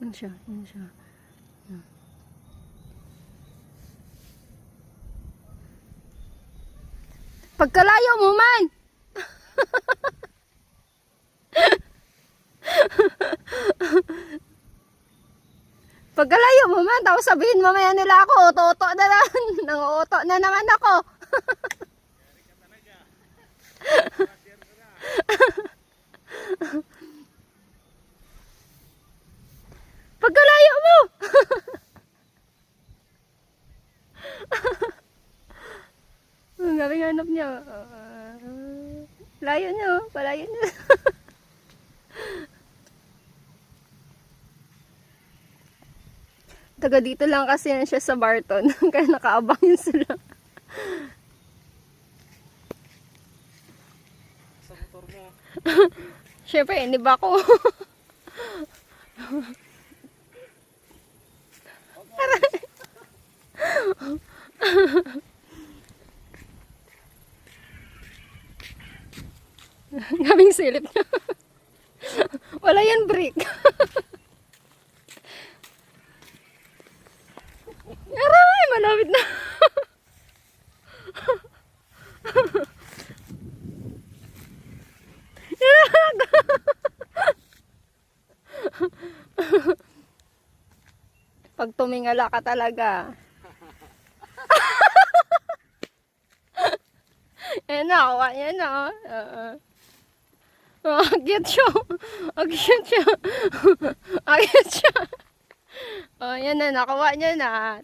Yan siya, yan siya. Yan. Pagkalayo mo man! Pagkalayo mo man, tapos sabihin mamaya nila ako, uto-uto na naman. Nang-uuto na naman ako. Pagkalayo mo! Ang galing hanap niya. Layo niya, palayo niya. Taga dito lang kasi yan siya sa Barton. Kaya nakaabang yun sila. Sa motor mo. Siyempre, hindi ba ako? Gabing silip niya. Wala yan break. Aray, malapit na. Pag tumingala ka talaga. Yan na, kuha yan na. Agyat siya. Agyat siya. Agyat siya. Oh, yan na, nakuha niya na.